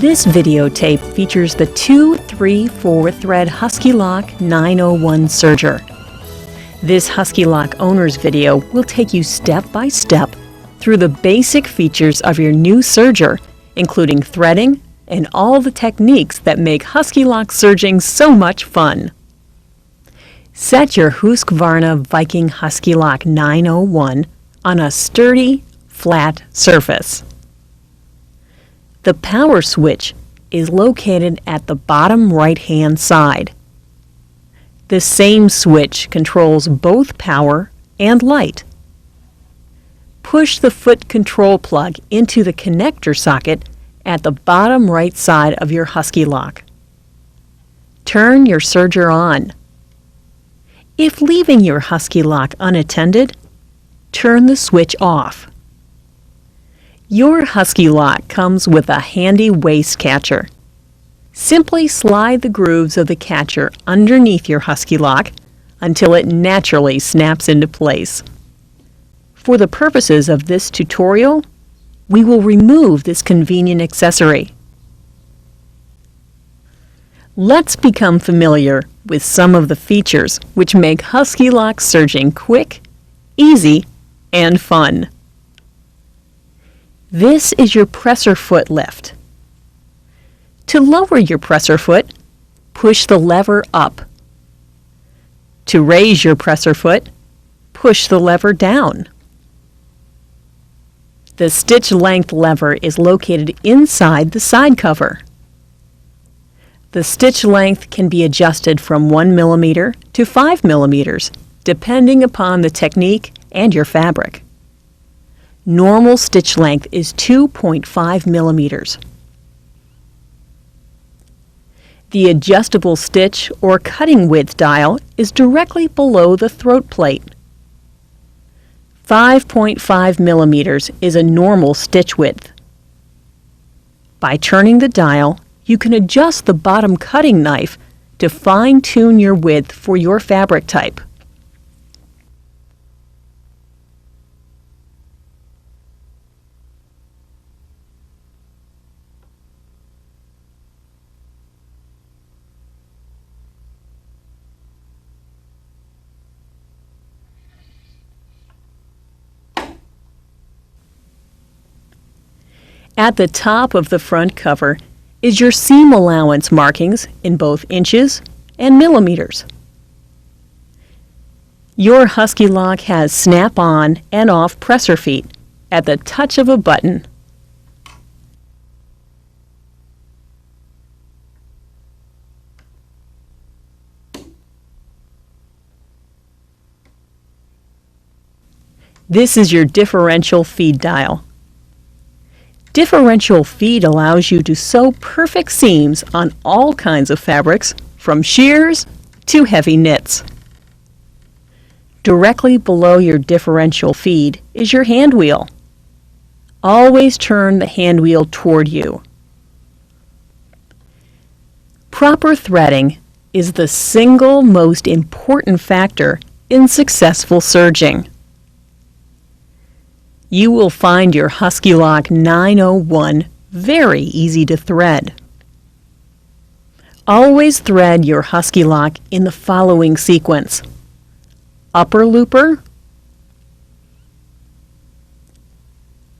This videotape features the 2-3-4 thread Huskylock 901 serger. This Huskylock owner's video will take you step by step through the basic features of your new serger, including threading and all the techniques that make Huskylock serging so much fun. Set your Husqvarna Viking Huskylock 901 on a sturdy, flat surface. The power switch is located at the bottom right-hand side. The same switch controls both power and light. Push the foot control plug into the connector socket at the bottom right side of your Huskylock. Turn your serger on. If leaving your Huskylock unattended, turn the switch off. Your Huskylock comes with a handy waist catcher. Simply slide the grooves of the catcher underneath your Huskylock until it naturally snaps into place. For the purposes of this tutorial, we will remove this convenient accessory. Let's become familiar with some of the features which make Huskylock serging quick, easy, and fun. This is your presser foot lift. To lower your presser foot, push the lever up. To raise your presser foot, push the lever down. The stitch length lever is located inside the side cover. The stitch length can be adjusted from 1 mm to 5 mm, depending upon the technique and your fabric. Normal stitch length is 2.5 mm. The adjustable stitch or cutting width dial is directly below the throat plate. 5.5 mm is a normal stitch width. By turning the dial, you can adjust the bottom cutting knife to fine-tune your width for your fabric type. At the top of the front cover is your seam allowance markings in both inches and millimeters. Your Huskylock has snap-on and off presser feet at the touch of a button. This is your differential feed dial. Differential feed allows you to sew perfect seams on all kinds of fabrics, from sheers to heavy knits. Directly below your differential feed is your hand wheel. Always turn the hand wheel toward you. Proper threading is the single most important factor in successful serging. You will find your Huskylock 901 very easy to thread. Always thread your Huskylock in the following sequence: upper looper,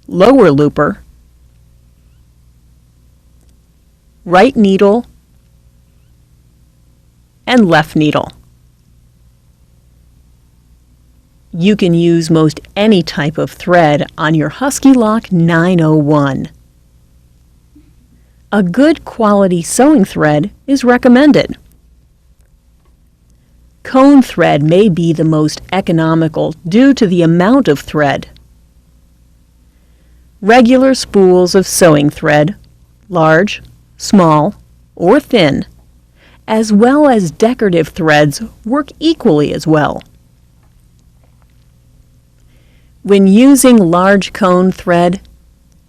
lower looper, right needle, and left needle. You can use most any type of thread on your Huskylock 901. A good quality sewing thread is recommended. Cone thread may be the most economical due to the amount of thread. Regular spools of sewing thread, large, small, or thin, as well as decorative threads, work equally as well. When using large cone thread,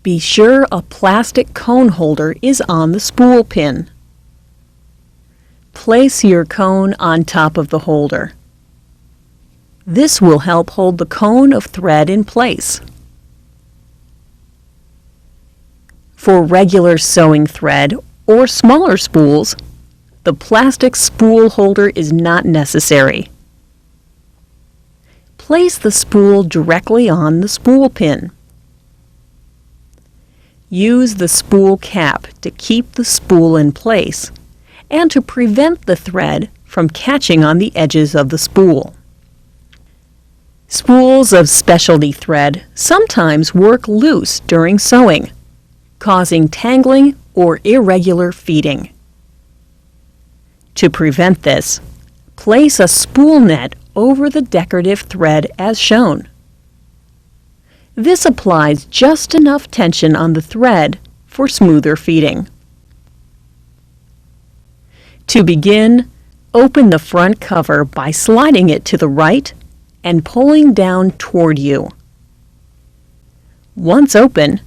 be sure a plastic cone holder is on the spool pin. Place your cone on top of the holder. This will help hold the cone of thread in place. For regular sewing thread or smaller spools, the plastic spool holder is not necessary. Place the spool directly on the spool pin. Use the spool cap to keep the spool in place and to prevent the thread from catching on the edges of the spool. Spools of specialty thread sometimes work loose during sewing, causing tangling or irregular feeding. To prevent this, place a spool net over the decorative thread as shown. This applies just enough tension on the thread for smoother feeding. To begin, open the front cover by sliding it to the right and pulling down toward you. Once open,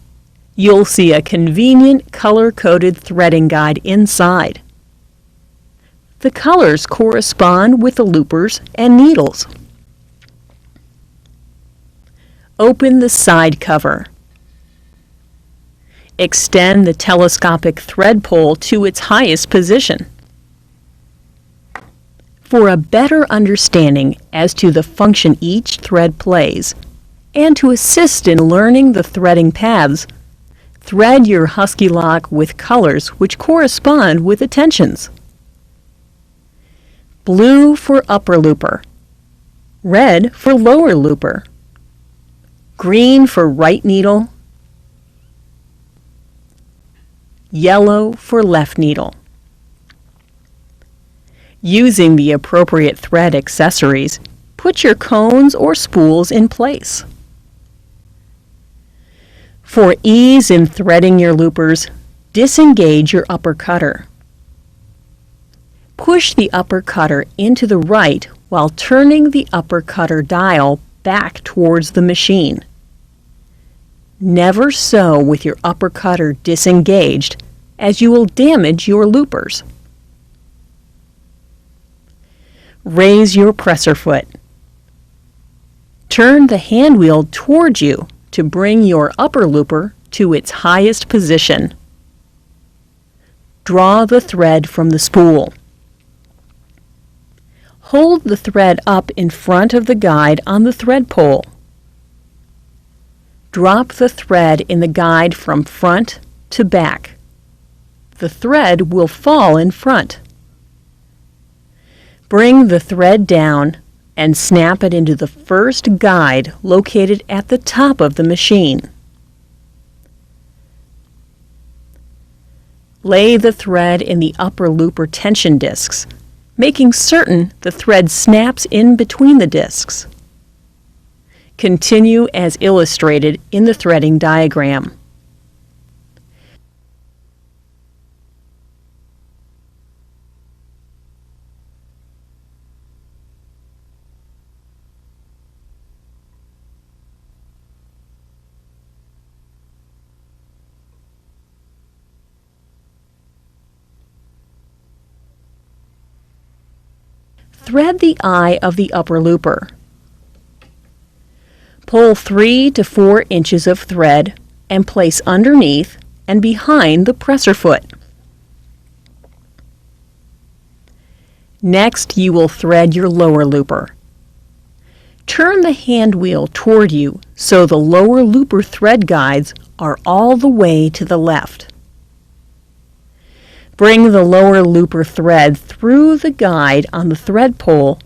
you'll see a convenient color-coded threading guide inside. The colors correspond with the loopers and needles. Open the side cover. Extend the telescopic thread pole to its highest position. For a better understanding as to the function each thread plays, and to assist in learning the threading paths, thread your Huskylock with colors which correspond with the tensions. Blue for upper looper, red for lower looper, green for right needle, yellow for left needle. Using the appropriate thread accessories, put your cones or spools in place. For ease in threading your loopers, disengage your upper cutter. Push the upper cutter into the right while turning the upper cutter dial back towards the machine. Never sew with your upper cutter disengaged, as you will damage your loopers. Raise your presser foot. Turn the hand wheel towards you to bring your upper looper to its highest position. Draw the thread from the spool. Hold the thread up in front of the guide on the thread pole. Drop the thread in the guide from front to back. The thread will fall in front. Bring the thread down and snap it into the first guide located at the top of the machine. Lay the thread in the upper looper tension discs, making certain the thread snaps in between the discs. Continue as illustrated in the threading diagram. Thread the eye of the upper looper. Pull 3 to 4 inches of thread and place underneath and behind the presser foot. Next, you will thread your lower looper. Turn the hand wheel toward you so the lower looper thread guides are all the way to the left. Bring the lower looper thread through the guide on the thread pole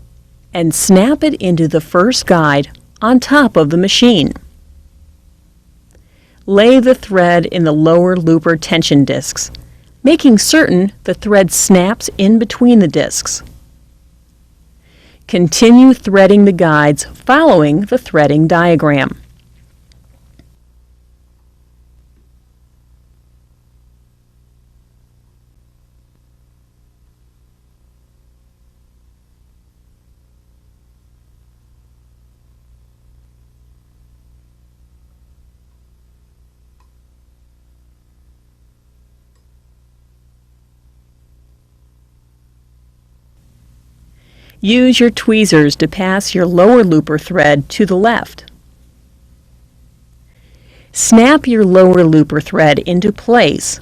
and snap it into the first guide on top of the machine. Lay the thread in the lower looper tension discs, making certain the thread snaps in between the discs. Continue threading the guides following the threading diagram. Use your tweezers to pass your lower looper thread to the left. Snap your lower looper thread into place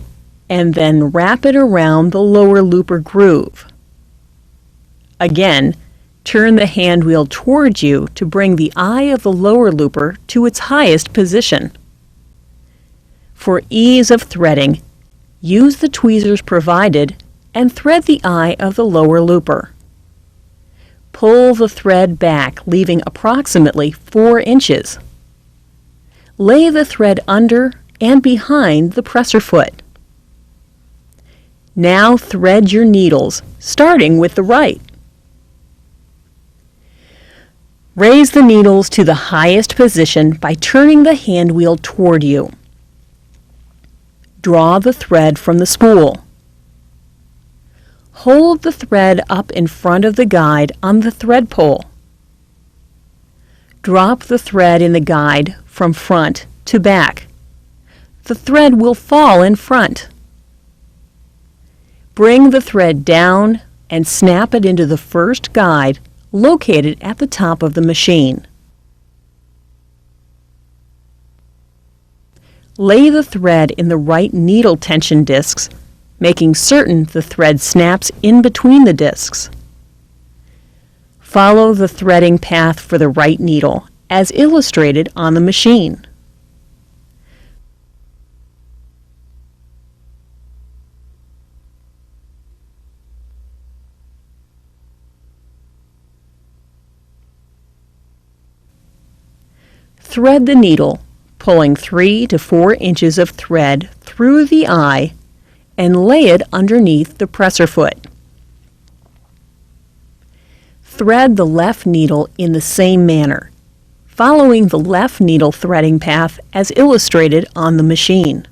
and then wrap it around the lower looper groove. Again, turn the hand wheel towards you to bring the eye of the lower looper to its highest position. For ease of threading, use the tweezers provided and thread the eye of the lower looper. Pull the thread back, leaving approximately 4 inches. Lay the thread under and behind the presser foot. Now thread your needles, starting with the right. Raise the needles to the highest position by turning the hand wheel toward you. Draw the thread from the spool. Hold the thread up in front of the guide on the thread pole. Drop the thread in the guide from front to back. The thread will fall in front. Bring the thread down and snap it into the first guide located at the top of the machine. Lay the thread in the right needle tension discs, making certain the thread snaps in between the discs. Follow the threading path for the right needle, as illustrated on the machine. Thread the needle, pulling 3 to 4 inches of thread through the eye and lay it underneath the presser foot. Thread the left needle in the same manner, following the left needle threading path as illustrated on the machine.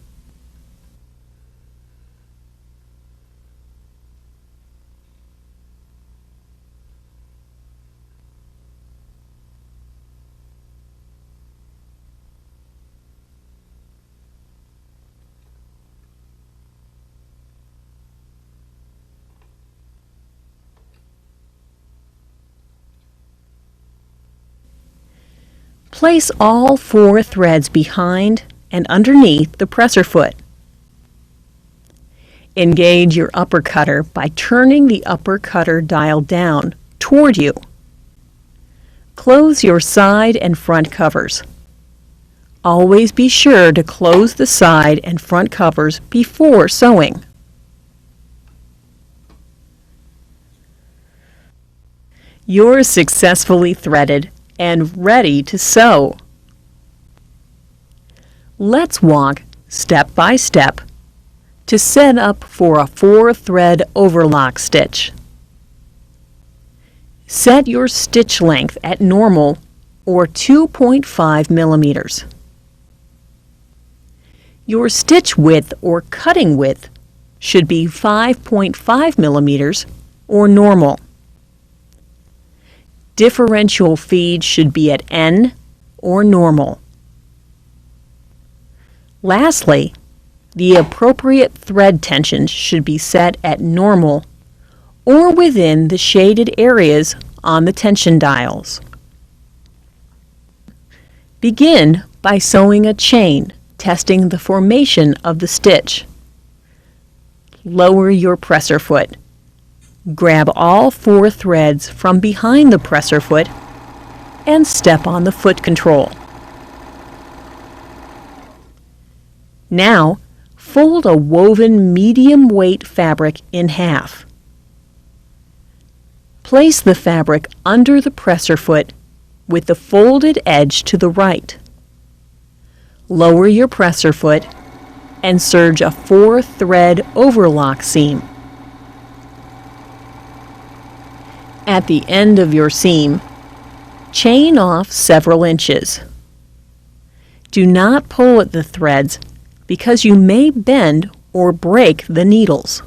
Place all 4 threads behind and underneath the presser foot. Engage your upper cutter by turning the upper cutter dial down toward you. Close your side and front covers. Always be sure to close the side and front covers before sewing. You're successfully threaded and ready to sew. Let's walk step by step to set up for a 4-thread overlock stitch. Set your stitch length at normal or 2.5 millimeters. Your stitch width or cutting width should be 5.5 millimeters or normal. Differential feed should be at N or normal. Lastly, the appropriate thread tension should be set at normal or within the shaded areas on the tension dials. Begin by sewing a chain, testing the formation of the stitch. Lower your presser foot. Grab all 4 threads from behind the presser foot and step on the foot control. Now, fold a woven medium weight fabric in half. Place the fabric under the presser foot with the folded edge to the right. Lower your presser foot and serge a 4-thread overlock seam. At the end of your seam, chain off several inches. Do not pull at the threads because you may bend or break the needles.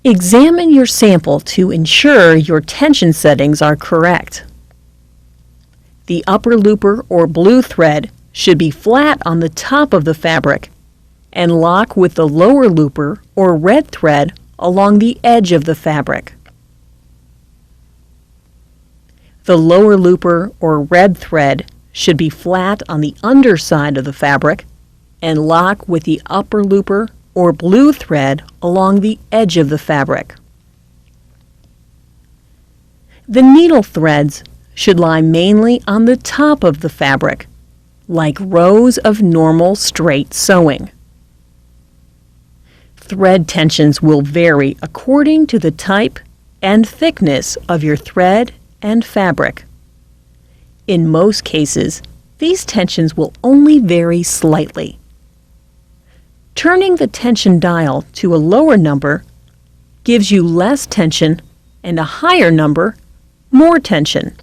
Examine your sample to ensure your tension settings are correct. The upper looper or blue thread should be flat on the top of the fabric and lock with the lower looper or red thread along the edge of the fabric. The lower looper or red thread should be flat on the underside of the fabric and lock with the upper looper or blue thread along the edge of the fabric. The needle threads should lie mainly on the top of the fabric, like rows of normal straight sewing. Thread tensions will vary according to the type and thickness of your thread and fabric. In most cases, these tensions will only vary slightly. Turning the tension dial to a lower number gives you less tension, and a higher number more tension.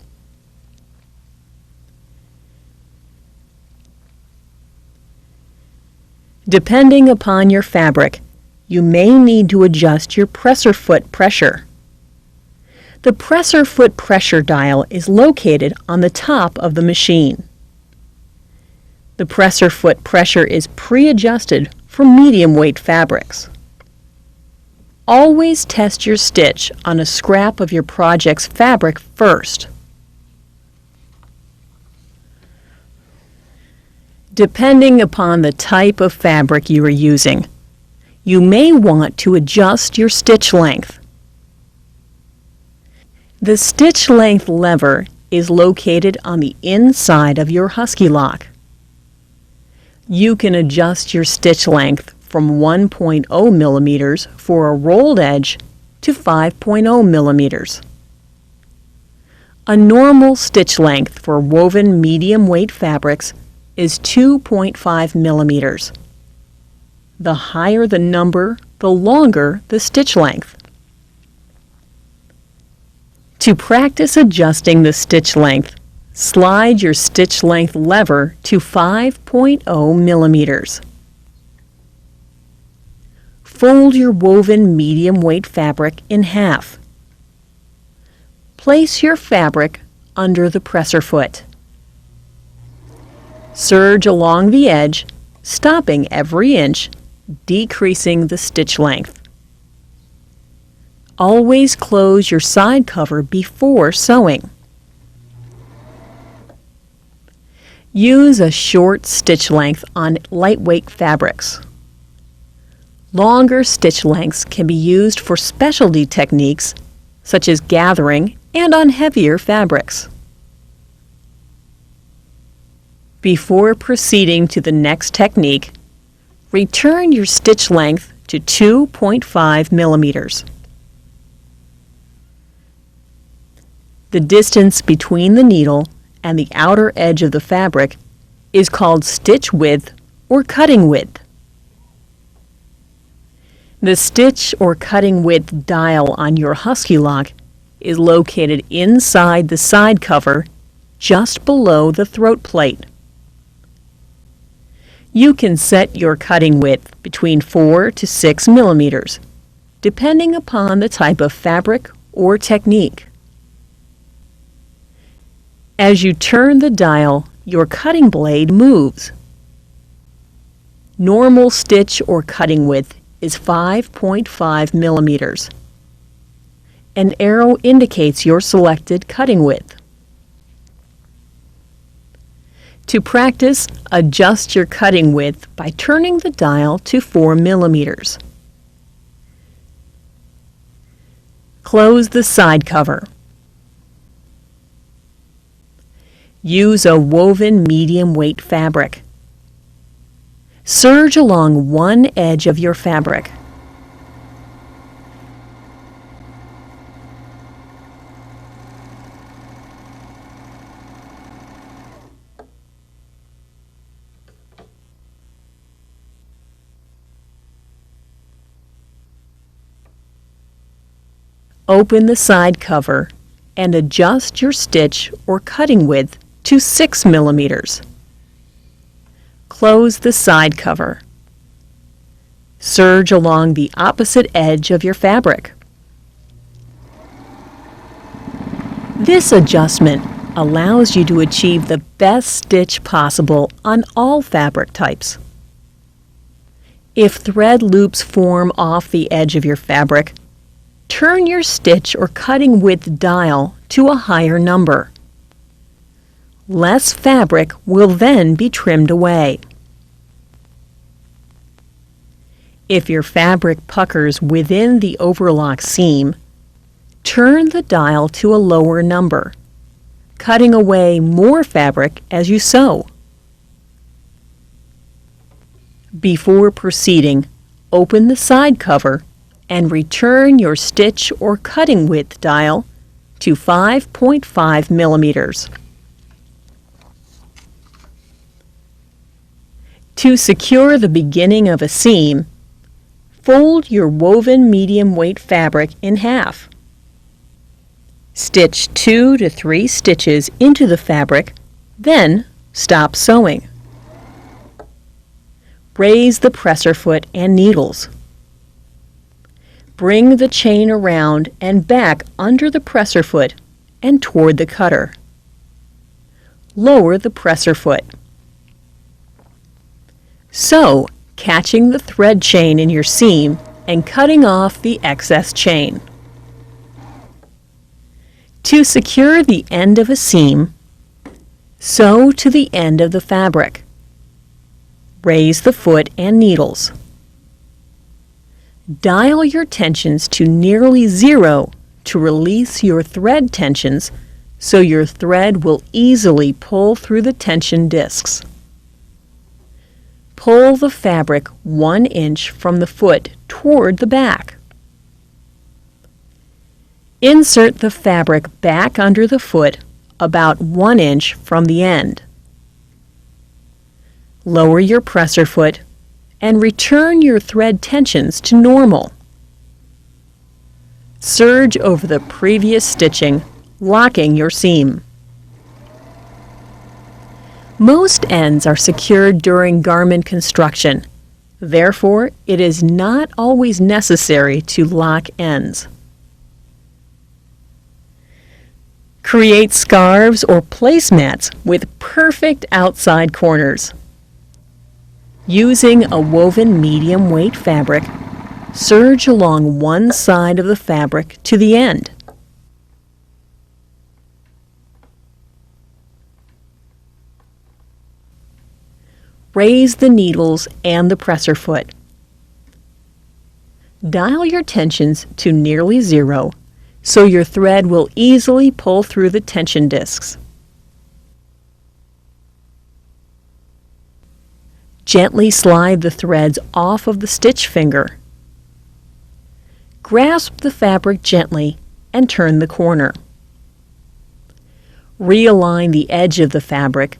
Depending upon your fabric, you may need to adjust your presser foot pressure. The presser foot pressure dial is located on the top of the machine. The presser foot pressure is pre-adjusted for medium weight fabrics. Always test your stitch on a scrap of your project's fabric first. Depending upon the type of fabric you are using, you may want to adjust your stitch length. The stitch length lever is located on the inside of your Huskylock. You can adjust your stitch length from 1.0 millimeters for a rolled edge to 5.0 millimeters. A normal stitch length for woven medium weight fabrics is 2.5 millimeters. The higher the number, the longer the stitch length. To practice adjusting the stitch length, slide your stitch length lever to 5.0 millimeters. Fold your woven medium weight fabric in half. Place your fabric under the presser foot. Serge along the edge, stopping every inch, decreasing the stitch length. Always close your side cover before sewing. Use a short stitch length on lightweight fabrics. Longer stitch lengths can be used for specialty techniques such as gathering and on heavier fabrics. Before proceeding to the next technique, return your stitch length to 2.5 millimeters. The distance between the needle and the outer edge of the fabric is called stitch width or cutting width. The stitch or cutting width dial on your Huskylock is located inside the side cover just below the throat plate. You can set your cutting width between 4 to 6 millimeters, depending upon the type of fabric or technique. As you turn the dial, your cutting blade moves. Normal stitch or cutting width is 5.5 millimeters. An arrow indicates your selected cutting width. To practice, adjust your cutting width by turning the dial to 4 millimeters. Close the side cover. Use a woven medium weight fabric. Serge along one edge of your fabric. Open the side cover and adjust your stitch or cutting width to 6 millimeters. Close the side cover. Serge along the opposite edge of your fabric. This adjustment allows you to achieve the best stitch possible on all fabric types. If thread loops form off the edge of your fabric, turn your stitch or cutting width dial to a higher number. Less fabric will then be trimmed away. If your fabric puckers within the overlock seam, turn the dial to a lower number, cutting away more fabric as you sew. Before proceeding, open the side cover and return your stitch or cutting width dial to 5.5 millimeters. To secure the beginning of a seam, fold your woven medium weight fabric in half. Stitch 2 to 3 stitches into the fabric, then stop sewing. Raise the presser foot and needles. Bring the chain around and back under the presser foot and toward the cutter. Lower the presser foot. Sew, catching the thread chain in your seam and cutting off the excess chain. To secure the end of a seam, sew to the end of the fabric. Raise the foot and needles. Dial your tensions to nearly zero to release your thread tensions so your thread will easily pull through the tension discs. Pull the fabric 1 inch from the foot toward the back. Insert the fabric back under the foot about 1 inch from the end. Lower your presser foot and return your thread tensions to normal. Serge over the previous stitching, locking your seam. Most ends are secured during garment construction. Therefore, it is not always necessary to lock ends. Create scarves or placemats with perfect outside corners. Using a woven medium weight fabric, serge along one side of the fabric to the end. Raise the needles and the presser foot. Dial your tensions to nearly zero so your thread will easily pull through the tension discs. Gently slide the threads off of the stitch finger. Grasp the fabric gently and turn the corner. Realign the edge of the fabric,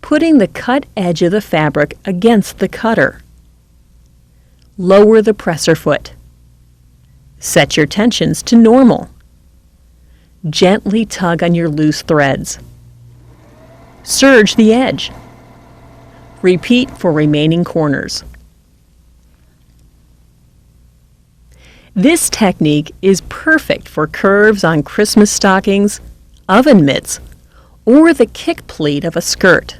putting the cut edge of the fabric against the cutter. Lower the presser foot. Set your tensions to normal. Gently tug on your loose threads. Serge the edge. Repeat for remaining corners. This technique is perfect for curves on Christmas stockings, oven mitts, or the kick pleat of a skirt.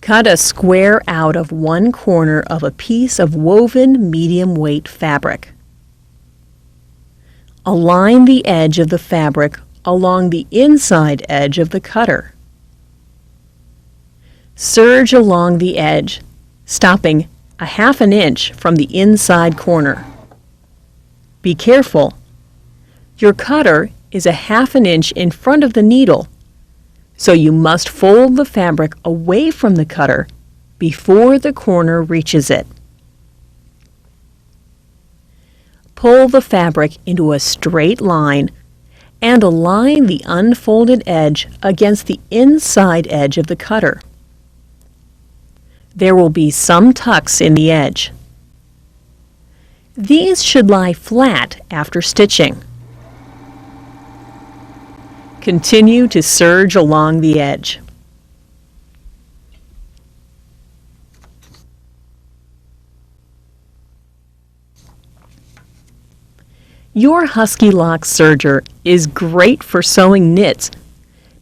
Cut a square out of one corner of a piece of woven medium weight fabric. Align the edge of the fabric along the inside edge of the cutter. Serge along the edge, stopping a 1/2 inch from the inside corner. Be careful. Your cutter is a 1/2 inch in front of the needle, so you must fold the fabric away from the cutter before the corner reaches it. Pull the fabric into a straight line and align the unfolded edge against the inside edge of the cutter. There will be some tucks in the edge. These should lie flat after stitching. Continue to serge along the edge. Your Huskylock serger is great for sewing knits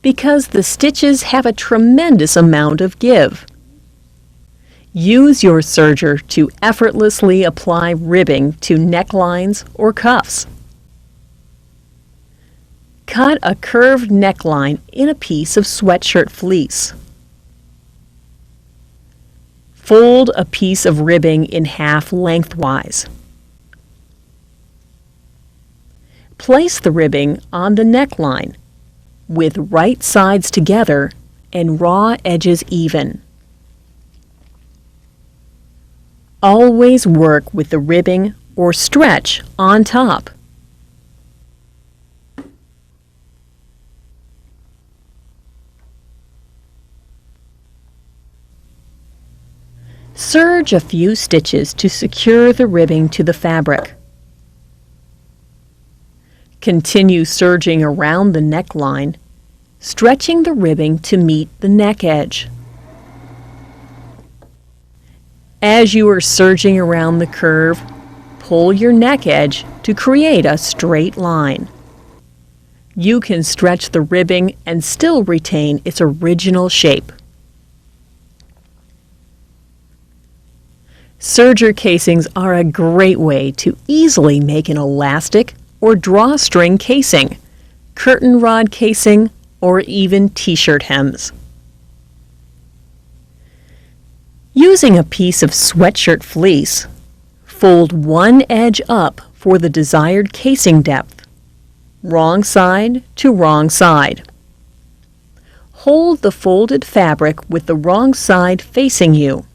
because the stitches have a tremendous amount of give. Use your serger to effortlessly apply ribbing to necklines or cuffs. Cut a curved neckline in a piece of sweatshirt fleece. Fold a piece of ribbing in half lengthwise. Place the ribbing on the neckline with right sides together and raw edges even. Always work with the ribbing or stretch on top. Serge a few stitches to secure the ribbing to the fabric. Continue serging around the neckline, stretching the ribbing to meet the neck edge. As you are serging around the curve, pull your neck edge to create a straight line. You can stretch the ribbing and still retain its original shape. Serger casings are a great way to easily make an elastic or drawstring casing, curtain rod casing, or even t-shirt hems. Using a piece of sweatshirt fleece, fold one edge up for the desired casing depth, wrong side to wrong side. Hold the folded fabric with the wrong side facing you.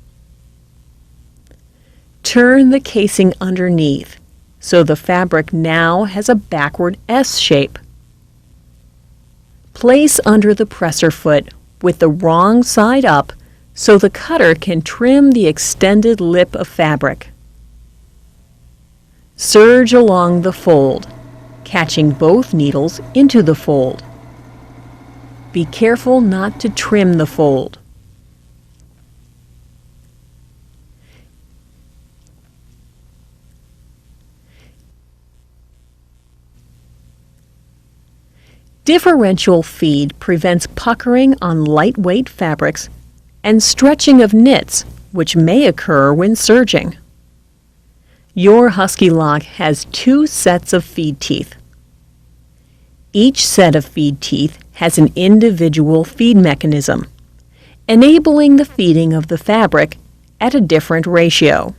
Turn the casing underneath so the fabric now has a backward S shape. Place under the presser foot with the wrong side up so the cutter can trim the extended lip of fabric. Serge along the fold, catching both needles into the fold. Be careful not to trim the fold. Differential feed prevents puckering on lightweight fabrics and stretching of knits, which may occur when serging. Your Huskylock has 2 sets of feed teeth. Each set of feed teeth has an individual feed mechanism, enabling the feeding of the fabric at a different ratio.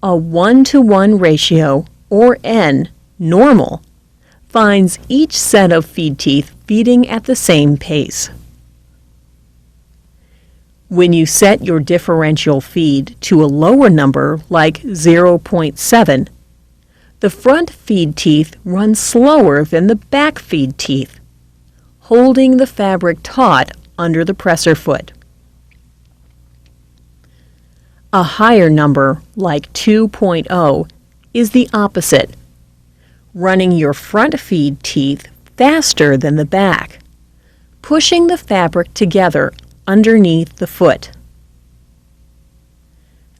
A 1-to-1 ratio, or N, normal, finds each set of feed teeth feeding at the same pace. When you set your differential feed to a lower number like 0.7, the front feed teeth run slower than the back feed teeth, holding the fabric taut under the presser foot. A higher number, like 2.0, is the opposite, running your front feed teeth faster than the back, pushing the fabric together underneath the foot.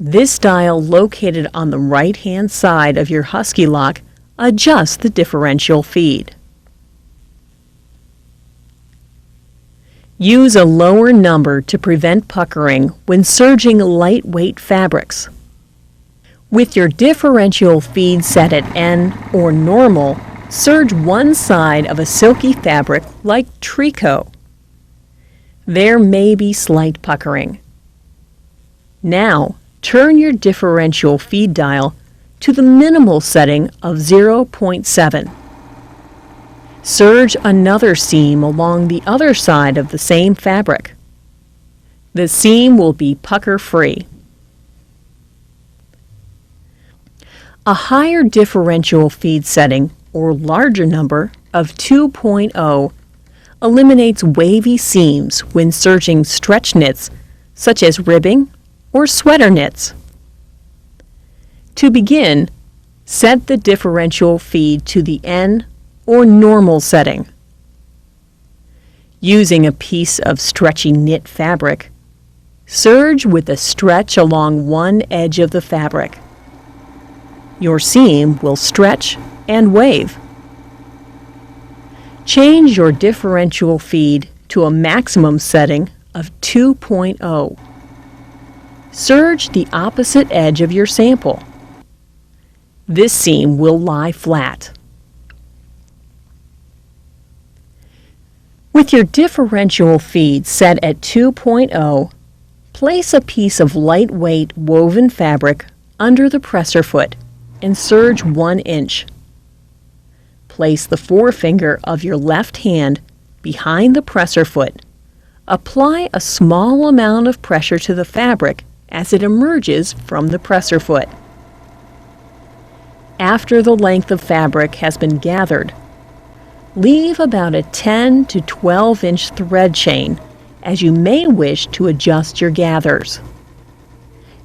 This dial located on the right-hand side of your Huskylock adjusts the differential feed. Use a lower number to prevent puckering when serging lightweight fabrics. With your differential feed set at N or normal, serge one side of a silky fabric like tricot. There may be slight puckering. Now, turn your differential feed dial to the minimal setting of 0.7. Serge another seam along the other side of the same fabric. The seam will be pucker-free. A higher differential feed setting, or larger number, of 2.0 eliminates wavy seams when serging stretch knits, such as ribbing or sweater knits. To begin, set the differential feed to the N or normal setting. Using a piece of stretchy knit fabric, serge with a stretch along one edge of the fabric. Your seam will stretch and wave. Change your differential feed to a maximum setting of 2.0. Serge the opposite edge of your sample. This seam will lie flat. With your differential feed set at 2.0, place a piece of lightweight woven fabric under the presser foot and serge 1 inch. Place the forefinger of your left hand behind the presser foot. Apply a small amount of pressure to the fabric as it emerges from the presser foot. After the length of fabric has been gathered, leave about a 10 to 12 inch thread chain, as you may wish to adjust your gathers.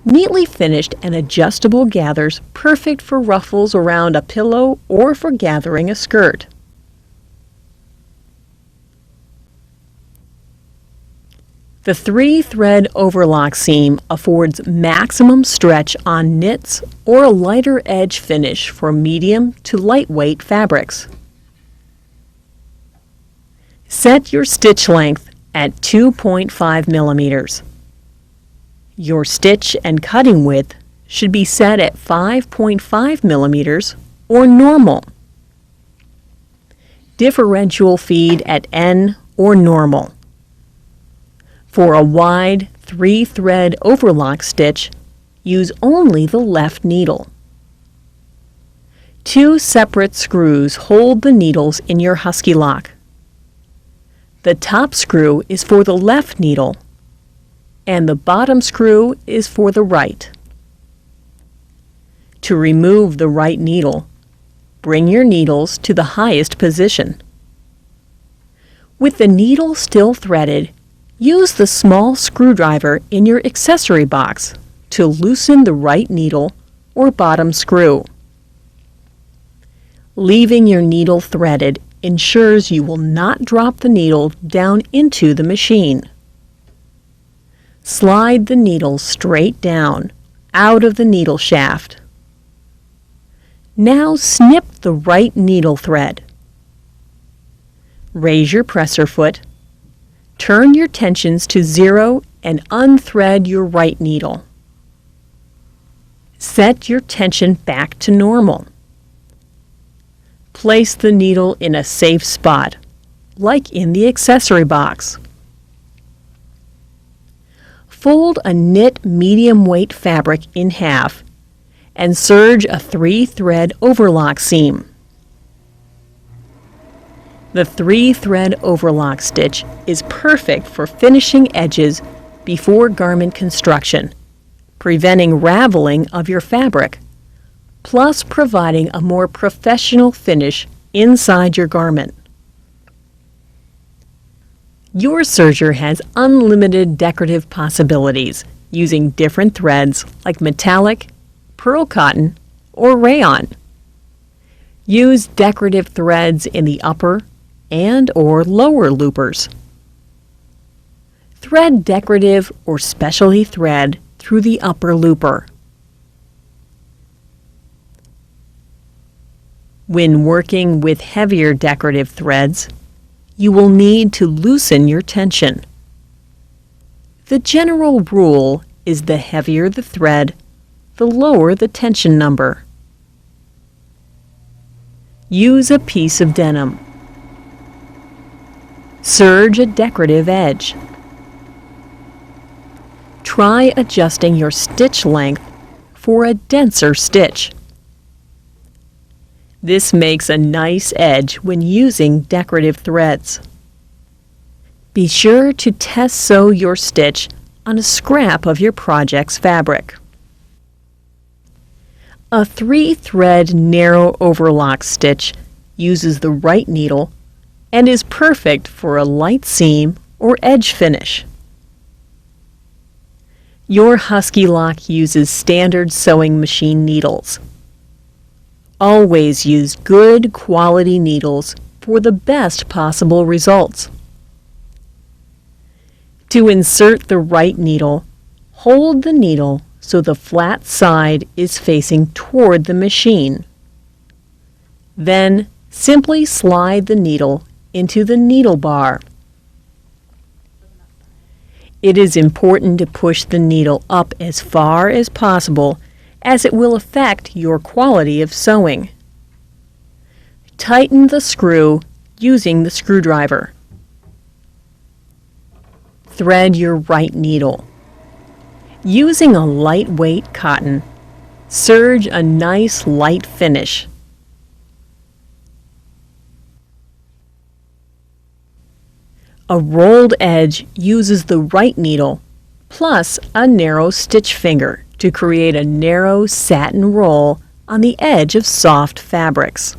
Neatly finished and adjustable gathers perfect for ruffles around a pillow or for gathering a skirt. The 3-thread overlock seam affords maximum stretch on knits or a lighter edge finish for medium to lightweight fabrics. Set your stitch length at 2.5 millimeters. Your stitch and cutting width should be set at 5.5 millimeters or normal. Differential feed at N or normal. For a wide 3-thread overlock stitch, use only the left needle. 2 separate screws hold the needles in your Huskylock. The top screw is for the left needle, and the bottom screw is for the right. To remove the right needle, bring your needles to the highest position. With the needle still threaded, use the small screwdriver in your accessory box to loosen the right needle or bottom screw. Leaving your needle threaded ensures you will not drop the needle down into the machine. Slide the needle straight down, out of the needle shaft. Now snip the right needle thread. Raise your presser foot. Turn your tensions to 0 and unthread your right needle. Set your tension back to normal. Place the needle in a safe spot, like in the accessory box. Fold a knit medium weight fabric in half and serge a 3-thread overlock seam. The 3-thread overlock stitch is perfect for finishing edges before garment construction, preventing raveling of your fabric, plus providing a more professional finish inside your garment. Your serger has unlimited decorative possibilities using different threads like metallic, pearl cotton, or rayon. Use decorative threads in the upper and or lower loopers. Thread decorative or specialty thread through the upper looper. When working with heavier decorative threads, you will need to loosen your tension. The general rule is the heavier the thread, the lower the tension number. Use a piece of denim. Serge a decorative edge. Try adjusting your stitch length for a denser stitch. This makes a nice edge when using decorative threads. Be sure to test sew your stitch on a scrap of your project's fabric. A 3-thread narrow overlock stitch uses the right needle and is perfect for a light seam or edge finish. Your Huskylock uses standard sewing machine needles. Always use good quality needles for the best possible results. To insert the right needle, hold the needle so the flat side is facing toward the machine. Then simply slide the needle into the needle bar. It is important to push the needle up as far as possible, as it will affect your quality of sewing. Tighten the screw using the screwdriver. Thread your right needle. Using a lightweight cotton, serge a nice light finish. A rolled edge uses the right needle plus a narrow stitch finger to create a narrow satin roll on the edge of soft fabrics.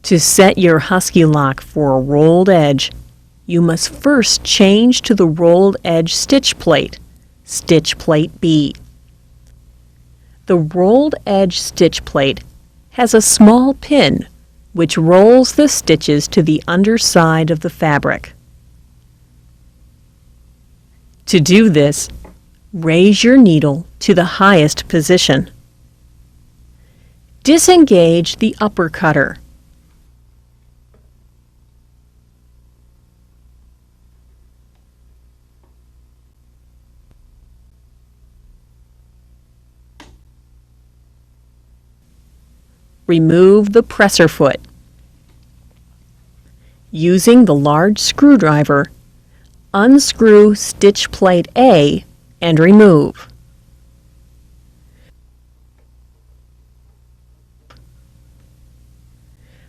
To set your Huskylock for a rolled edge, you must first change to the rolled edge stitch plate B. The rolled edge stitch plate has a small pin which rolls the stitches to the underside of the fabric. To do this, raise your needle to the highest position. Disengage the upper cutter. Remove the presser foot. Using the large screwdriver, unscrew stitch plate A and remove.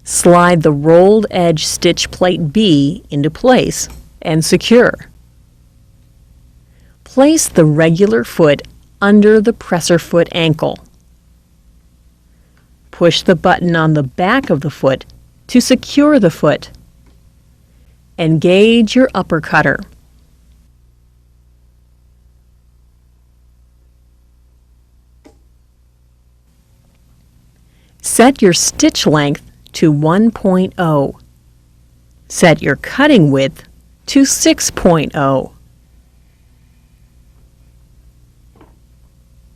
Slide the rolled edge stitch plate B into place and secure. Place the regular foot under the presser foot ankle. Push the button on the back of the foot to secure the foot. Engage your upper cutter. Set your stitch length to 1.0. Set your cutting width to 6.0.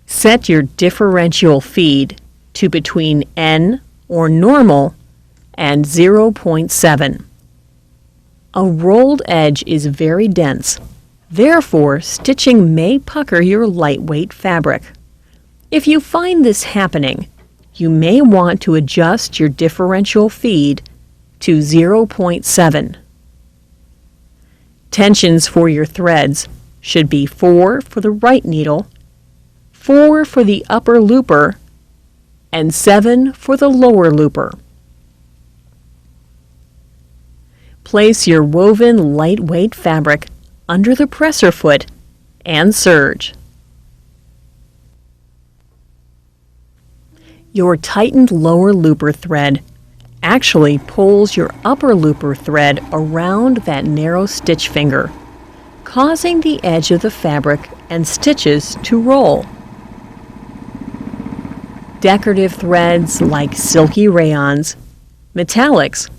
Set your differential feed to between N or normal and 0.7. A rolled edge is very dense, therefore stitching may pucker your lightweight fabric. If you find this happening, you may want to adjust your differential feed to 0.7. Tensions for your threads should be 4 for the right needle, 4 for the upper looper, and 7 for the lower looper. Place your woven lightweight fabric under the presser foot and serge. Your tightened lower looper thread actually pulls your upper looper thread around that narrow stitch finger, causing the edge of the fabric and stitches to roll. Decorative threads like silky rayons, metallics,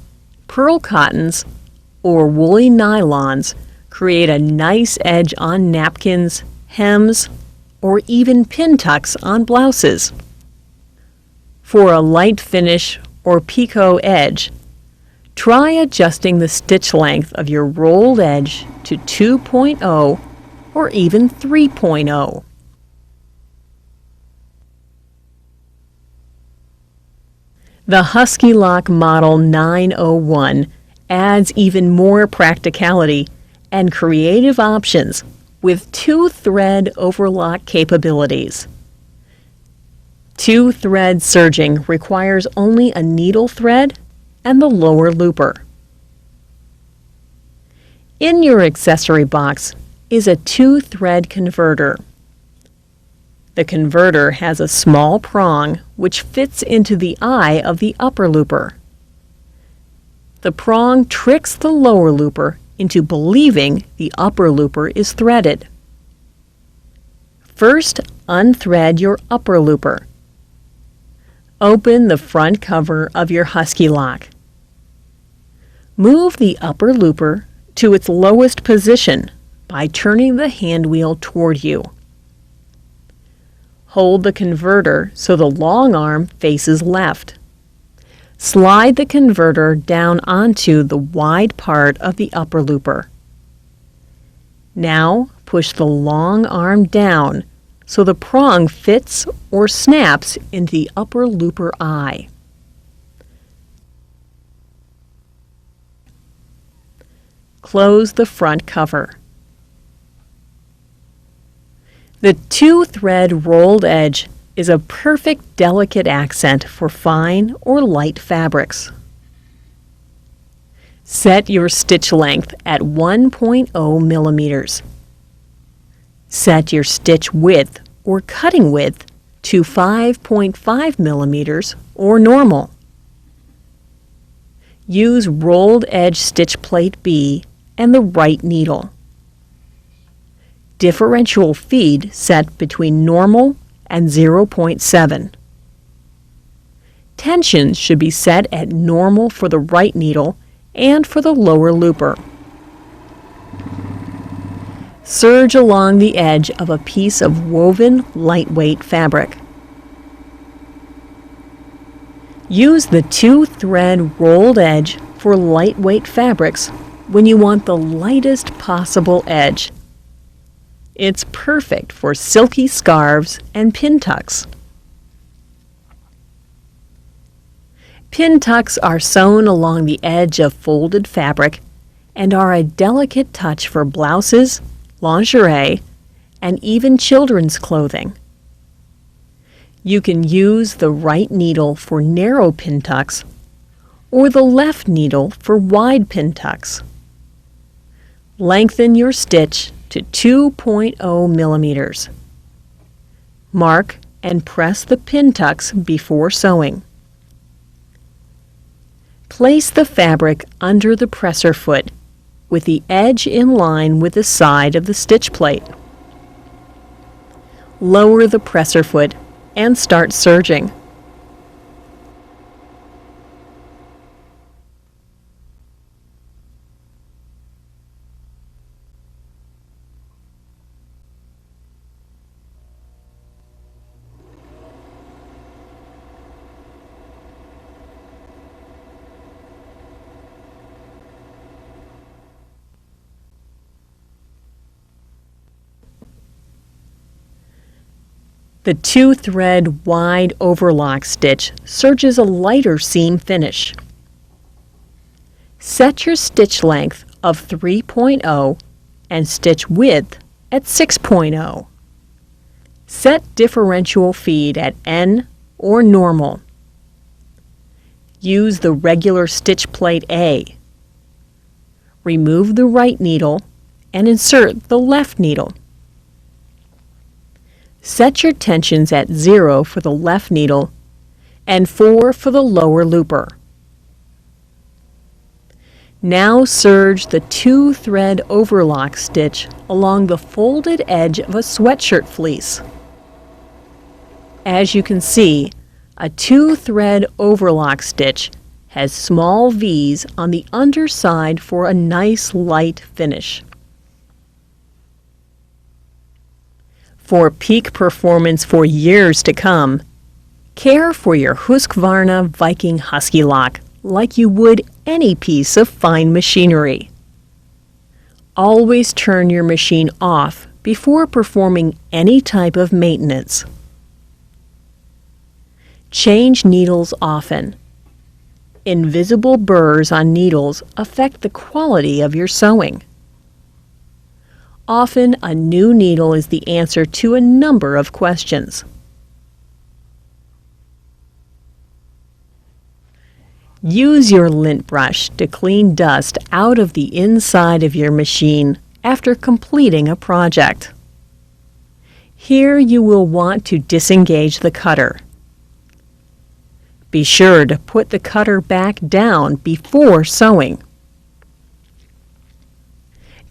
pearl cottons, or woolly nylons create a nice edge on napkins, hems, or even pin tucks on blouses. For a light finish or picot edge, try adjusting the stitch length of your rolled edge to 2.0 or even 3.0. The Huskylock Model 901 adds even more practicality and creative options with 2-thread overlock capabilities. 2-thread serging requires only a needle thread and the lower looper. In your accessory box is a 2-thread converter. The converter has a small prong which fits into the eye of the upper looper. The prong tricks the lower looper into believing the upper looper is threaded. First, unthread your upper looper. Open the front cover of your Huskylock. Move the upper looper to its lowest position by turning the hand wheel toward you. Hold the converter so the long arm faces left. Slide the converter down onto the wide part of the upper looper. Now push the long arm down so the prong fits or snaps into the upper looper eye. close the front cover. The 2-thread rolled edge is a perfect delicate accent for fine or light fabrics. Set your stitch length at 1.0 millimeters. Set your stitch width or cutting width to 5.5 millimeters or normal. Use rolled edge stitch plate B and the right needle. Differential feed set between normal and 0.7. Tensions should be set at normal for the right needle and for the lower looper. Serge along the edge of a piece of woven lightweight fabric. Use the 2-thread rolled edge for lightweight fabrics when you want the lightest possible edge. It's perfect for silky scarves and pin tucks. Pin tucks are sewn along the edge of folded fabric and are a delicate touch for blouses, lingerie, and even children's clothing. You can use the right needle for narrow pin tucks or the left needle for wide pin tucks. Lengthen your stitch to 2.0 millimeters. Mark and press the pin tucks before sewing. Place the fabric under the presser foot with the edge in line with the side of the stitch plate. Lower the presser foot and start serging. The 2-thread wide overlock stitch serges a lighter seam finish. Set your stitch length of 3.0 and stitch width at 6.0. Set differential feed at N or normal. Use the regular stitch plate A. Remove the right needle and insert the left needle. Set your tensions at 0 for the left needle and 4 for the lower looper. Now serge the 2-thread overlock stitch along the folded edge of a sweatshirt fleece. As you can see, a 2-thread overlock stitch has small V's on the underside for a nice light finish. For peak performance for years to come, care for your Husqvarna Viking Huskylock like you would any piece of fine machinery. Always turn your machine off before performing any type of maintenance. Change needles often. Invisible burrs on needles affect the quality of your sewing. Often, a new needle is the answer to a number of questions. Use your lint brush to clean dust out of the inside of your machine after completing a project. Here you will want to disengage the cutter. Be sure to put the cutter back down before sewing.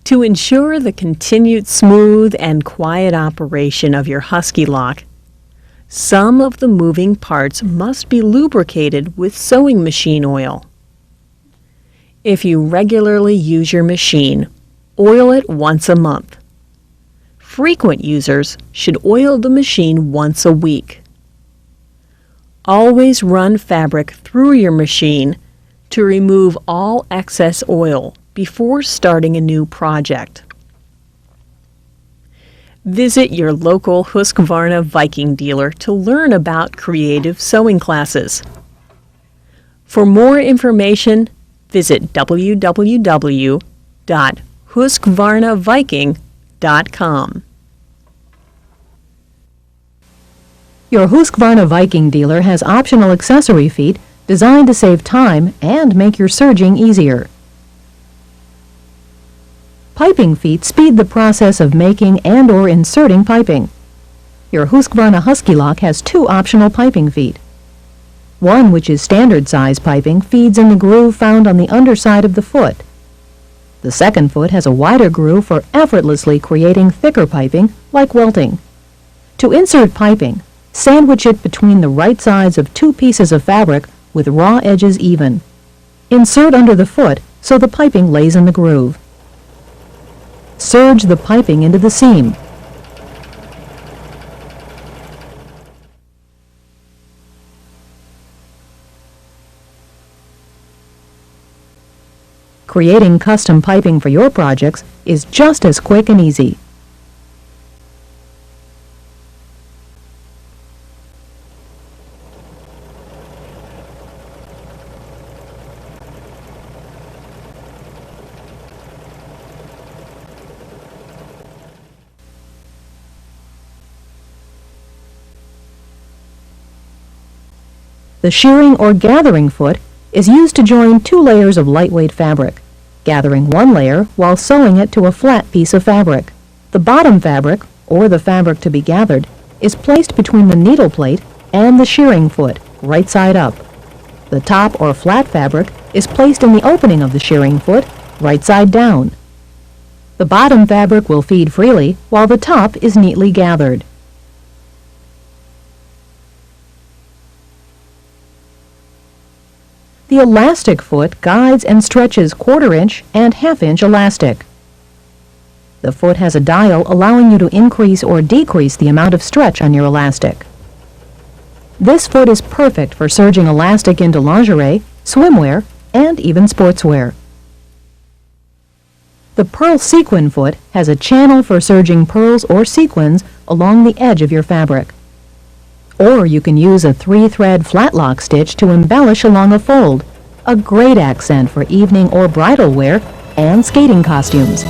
To ensure the continued smooth and quiet operation of your Huskylock, some of the moving parts must be lubricated with sewing machine oil. If you regularly use your machine, oil it once a month. Frequent users should oil the machine once a week. Always run fabric through your machine to remove all excess oil before starting a new project. Visit your local Husqvarna Viking dealer to learn about creative sewing classes. For more information, visit www.husqvarna.com. www.husqvarnaviking.com. Your Husqvarna Viking dealer has optional accessory feet designed to save time and make your serging easier. Piping feet speed the process of making and/or inserting piping. Your Husqvarna Huskylock has two optional piping feet. One, which is standard size piping, feeds in the groove found on the underside of the foot. The second foot has a wider groove for effortlessly creating thicker piping, like welting. To insert piping, sandwich it between the right sides of two pieces of fabric with raw edges even. Insert under the foot so the piping lays in the groove. Serge the piping into the seam. Creating custom piping for your projects is just as quick and easy. The shearing or gathering foot is used to join two layers of lightweight fabric, gathering one layer while sewing it to a flat piece of fabric. The bottom fabric, or the fabric to be gathered, is placed between the needle plate and the shearing foot, right side up. The top or flat fabric is placed in the opening of the shearing foot, right side down. The bottom fabric will feed freely while the top is neatly gathered. The elastic foot guides and stretches 1/4 inch and 1/2 inch elastic. The foot has a dial allowing you to increase or decrease the amount of stretch on your elastic. This foot is perfect for serging elastic into lingerie, swimwear, and even sportswear. The pearl sequin foot has a channel for serging pearls or sequins along the edge of your fabric. Or you can use a 3-thread flat lock stitch to embellish along a fold, a great accent for evening or bridal wear and skating costumes.